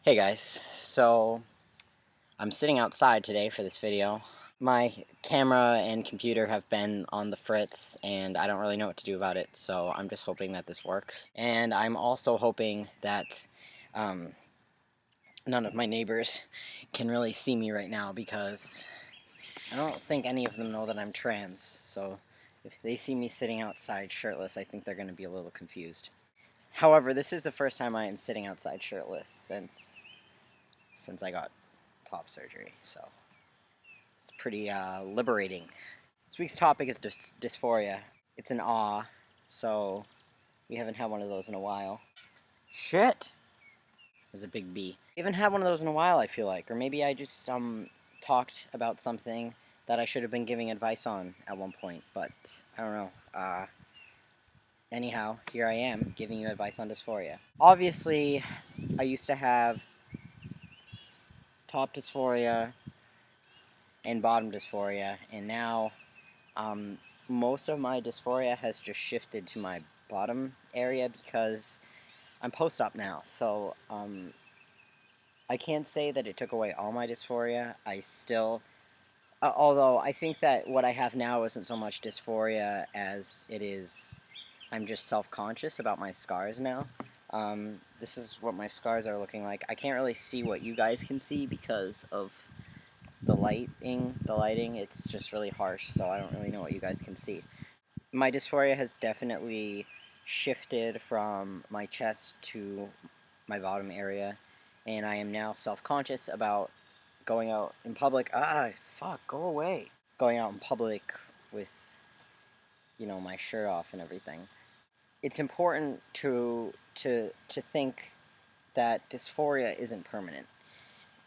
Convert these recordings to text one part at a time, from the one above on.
Hey guys, so I'm sitting outside today for this video. My camera and computer have been on the fritz and I don't really know what to do about it, so I'm just hoping that this works. And I'm also hoping that um, none of my neighbors can really see me right now because I don't think any of them know that I'm trans, so if they see me sitting outside shirtless, I think they're going to be a little confused. However, this is the first time I am sitting outside shirtless since I got top surgery, so it's pretty liberating. This week's topic is dysphoria. It's an awe, so we haven't had one of those in a while. Shit! There's a big B. We haven't had one of those in a while, I feel like. Or maybe I just talked about something that I should have been giving advice on at one point, but I don't know. Anyhow, here I am giving you advice on dysphoria. Obviously, I used to have top dysphoria and bottom dysphoria, and now most of my dysphoria has just shifted to my bottom area because I'm post-op now, so I can't say that it took away all my dysphoria. I still, although I think that what I have now isn't so much dysphoria as it is, I'm just self-conscious about my scars now. This is what my scars are looking like. I can't really see what you guys can see because of the lighting, it's just really harsh, so I don't really know what you guys can see. My dysphoria has definitely shifted from my chest to my bottom area, and I am now self-conscious about going out in public. Fuck, go away. Going out in public with, my shirt off and everything. It's important to think that dysphoria isn't permanent,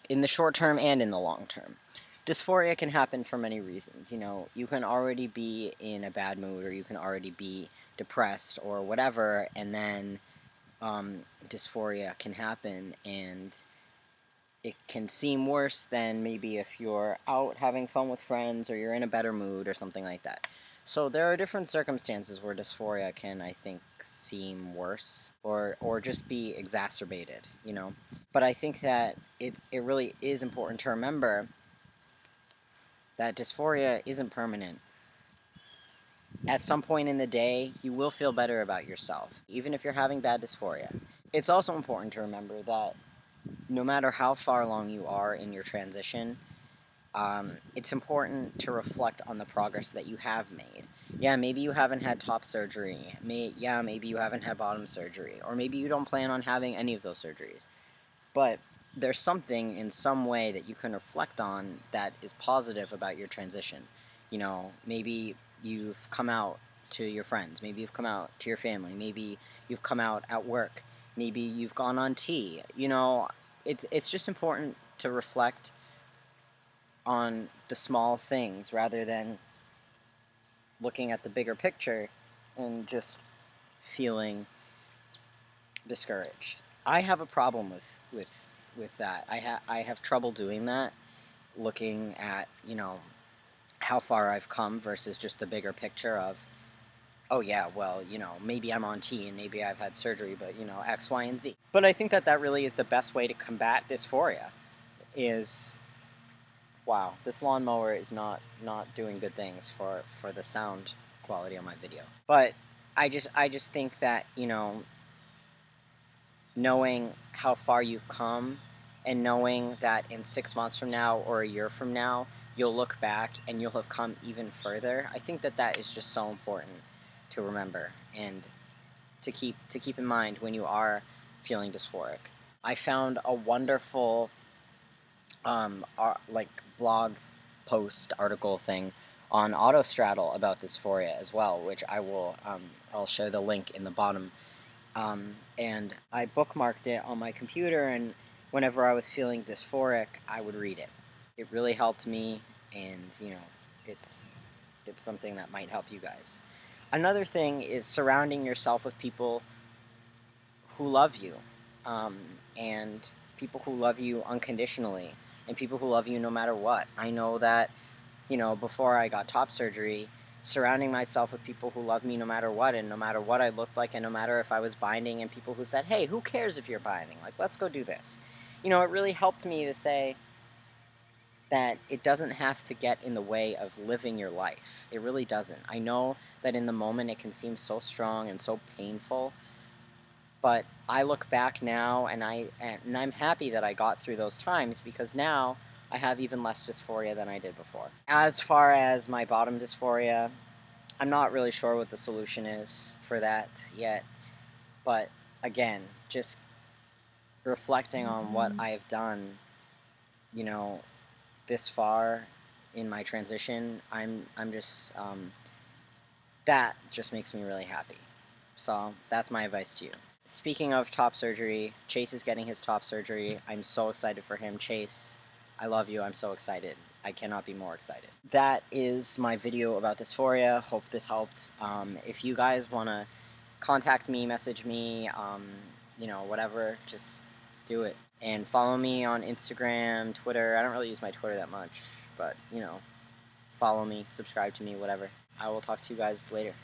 in the short term and in the long term. Dysphoria can happen for many reasons. You can already be in a bad mood, or you can already be depressed or whatever, and then dysphoria can happen, and it can seem worse than maybe if you're out having fun with friends or you're in a better mood or something like that. So there are different circumstances where dysphoria can, I think, seem worse or just be exacerbated. But I think that it really is important to remember that dysphoria isn't permanent. At some point in the day, you will feel better about yourself, even if you're having bad dysphoria. It's also important to remember that no matter how far along you are in your transition, it's important to reflect on the progress that you have made. Yeah, maybe you haven't had top surgery. Maybe you haven't had bottom surgery. Or maybe you don't plan on having any of those surgeries. But there's something in some way that you can reflect on that is positive about your transition. Maybe you've come out to your friends. Maybe you've come out to your family. Maybe you've come out at work. Maybe you've gone on tea. It's just important to reflect on the small things rather than looking at the bigger picture and just feeling discouraged. I have a problem with that. I have trouble doing that, looking at how far I've come versus just the bigger picture of, oh yeah, well, maybe I'm on T and maybe I've had surgery, but X, Y, and Z. But I think that really is the best way to combat dysphoria. Is, wow, this lawnmower is not doing good things for the sound quality on my video. But I just think that knowing how far you've come, and knowing that in 6 months from now or a year from now, you'll look back and you'll have come even further. I think that is just so important to remember and to keep in mind when you are feeling dysphoric. I found a wonderful blog post article thing on Autostraddle about dysphoria as well, which I'll share the link in the bottom. And I bookmarked it on my computer, and whenever I was feeling dysphoric, I would read it. It really helped me, and it's something that might help you guys. Another thing is surrounding yourself with people who love you, and people who love you unconditionally, and people who love you no matter what. I know that, before I got top surgery, surrounding myself with people who love me no matter what, and no matter what I looked like, and no matter if I was binding, and people who said, hey, who cares if you're binding? Like, let's go do this. you know, it really helped me to say that it doesn't have to get in the way of living your life. It really doesn't. I know that in the moment it can seem so strong and so painful, but I look back now and I'm happy that I got through those times, because now I have even less dysphoria than I did before. As far as my bottom dysphoria, I'm not really sure what the solution is for that yet, but again, just reflecting on what I have done, you know, this far in my transition, I'm just that just makes me really happy. So that's my advice to you. Speaking of top surgery, Chase is getting his top surgery. I'm so excited for him. Chase, I love you. I'm so excited. I cannot be more excited. That is my video about dysphoria. Hope this helped. If you guys want to contact me, message me, you know, whatever, just do it. And follow me on Instagram, Twitter. I don't really use my Twitter that much, but, you know, follow me, subscribe to me, whatever. I will talk to you guys later.